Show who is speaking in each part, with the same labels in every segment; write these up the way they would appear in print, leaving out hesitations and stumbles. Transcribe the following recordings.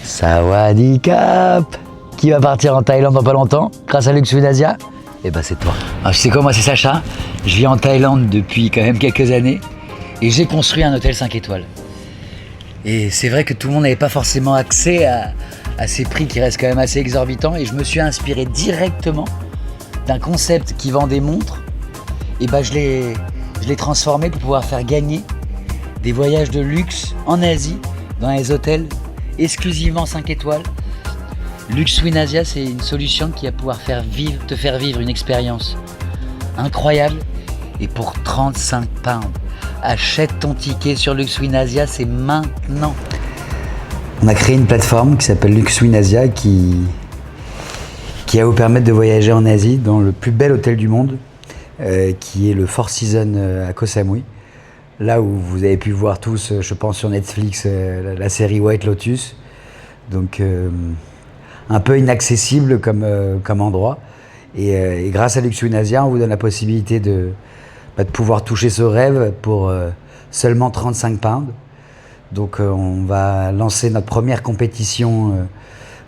Speaker 1: Sawadee-Cap! Qui va partir en Thaïlande dans pas longtemps grâce à Luxuine Asia? Eh ben c'est toi. Alors, tu sais quoi, moi c'est Sacha, je vis en Thaïlande depuis quand même quelques années et j'ai construit un hôtel 5 étoiles. Et c'est vrai que tout le monde n'avait pas forcément accès à ces prix qui restent quand même assez exorbitants, et je me suis inspiré directement d'un concept qui vend des montres. Et ben je l'ai transformé pour pouvoir faire gagner des voyages de luxe en Asie dans les hôtels exclusivement 5 étoiles. Luxuine Asia, c'est une solution qui va pouvoir te faire vivre une expérience incroyable et pour 35 pounds. Achète ton ticket sur Luxuine Asia, c'est maintenant. On a créé une plateforme qui s'appelle Luxuine Asia qui va vous permettre de voyager en Asie dans le plus bel hôtel du monde, qui est le Four Seasons à Koh Samui. Là où vous avez pu voir tous, je pense sur Netflix, la série White Lotus. Donc un peu inaccessible comme endroit. Et grâce à Luxuine Asia, on vous donne la possibilité de pouvoir toucher ce rêve pour seulement 35 pounds. Donc on va lancer notre première compétition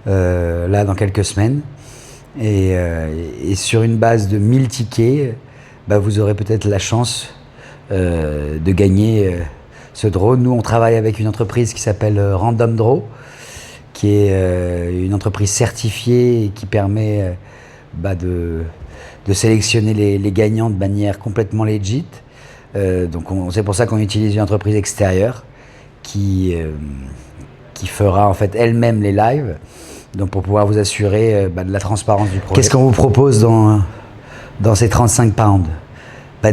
Speaker 1: là dans quelques semaines. Et sur une base de 1000 tickets, vous aurez peut-être la chance de gagner ce draw. Nous, on travaille avec une entreprise qui s'appelle Random Draw, qui est une entreprise certifiée et qui permet de sélectionner les gagnants de manière complètement legit. Donc c'est pour ça qu'on utilise une entreprise extérieure qui fera en fait elle-même les lives, donc pour pouvoir vous assurer de la transparence du projet. Qu'est-ce qu'on vous propose dans ces 35 pounds?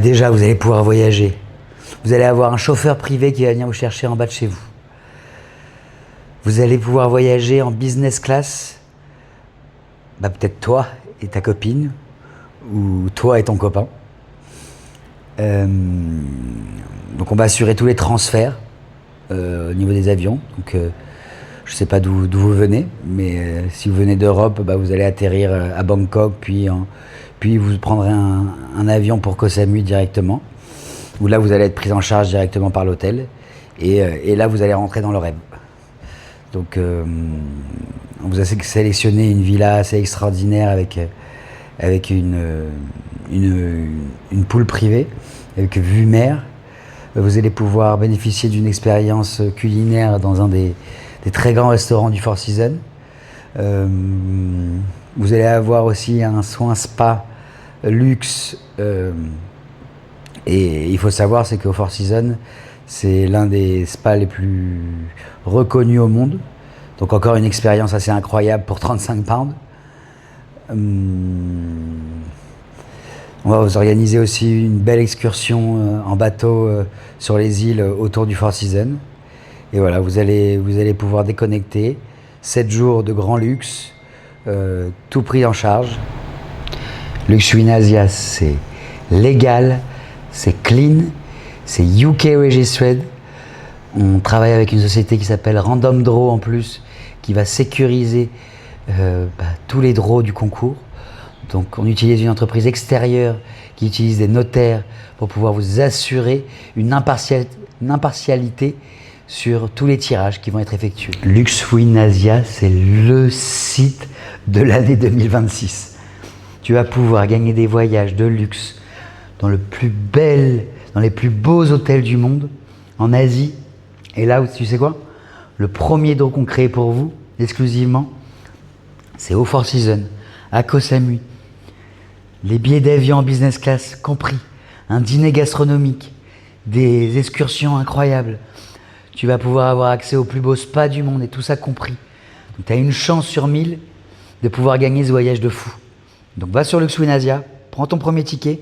Speaker 1: Déjà, vous allez pouvoir voyager. Vous allez avoir un chauffeur privé qui va venir vous chercher en bas de chez vous. Vous allez pouvoir voyager en business class, peut-être toi et ta copine, ou toi et ton copain. Donc on va assurer tous les transferts au niveau des avions. Donc je ne sais pas d'où vous venez, mais si vous venez d'Europe, vous allez atterrir à Bangkok, puis vous prendrez un avion pour Koh Samui directement, où là vous allez être pris en charge directement par l'hôtel, et là vous allez rentrer dans le rêve. Donc on vous a sélectionné une villa assez extraordinaire avec une pool privée, avec vue mer. Vous allez pouvoir bénéficier d'une expérience culinaire dans un des très grands restaurants du Four Seasons. Vous allez avoir aussi un soin spa luxe. Et il faut savoir, c'est qu'au Four Seasons, c'est l'un des spas les plus reconnus au monde. Donc encore une expérience assez incroyable pour 35 pounds. On va vous organiser aussi une belle excursion en bateau sur les îles autour du Four Seasons. Et voilà, vous allez pouvoir déconnecter. 7 jours de grand luxe, tout pris en charge. Luxuine Asia, c'est légal, c'est clean, c'est UK registered. On travaille avec une société qui s'appelle Random Draw en plus, qui va sécuriser tous les draws du concours. Donc on utilise une entreprise extérieure qui utilise des notaires pour pouvoir vous assurer une impartialité sur tous les tirages qui vont être effectués. Luxuine Asia, c'est le site de l'année 2026. Tu vas pouvoir gagner des voyages de luxe dans les plus beaux hôtels du monde, en Asie. Et là, tu sais quoi? Le premier draw qu'on crée pour vous, exclusivement, c'est au Four Seasons, à Koh Samui. Les billets d'avion en business class compris, un dîner gastronomique, des excursions incroyables. Tu vas pouvoir avoir accès au plus beau spa du monde et tout ça compris. Donc tu as une chance sur 1000 de pouvoir gagner ce voyage de fou. Donc va sur Luxuine Asia, prends ton premier ticket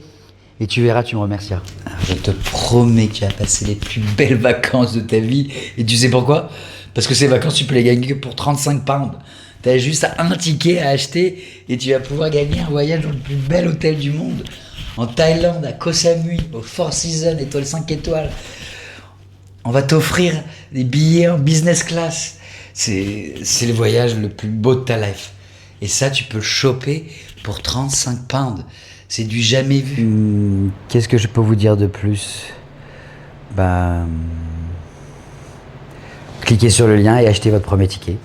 Speaker 1: et tu verras, tu me remercieras. Je te promets que tu vas passer les plus belles vacances de ta vie. Et tu sais pourquoi? Parce que ces vacances, tu peux les gagner que pour 35 pounds. Tu as juste un ticket à acheter et tu vas pouvoir gagner un voyage dans le plus bel hôtel du monde. En Thaïlande, à Koh Samui, au Four Seasons, étoile 5 étoiles. On va t'offrir des billets en business class. C'est le voyage le plus beau de ta life. Et ça, tu peux le choper pour 35 pounds. C'est du jamais vu. Qu'est-ce que je peux vous dire de plus? Cliquez sur le lien et achetez votre premier ticket.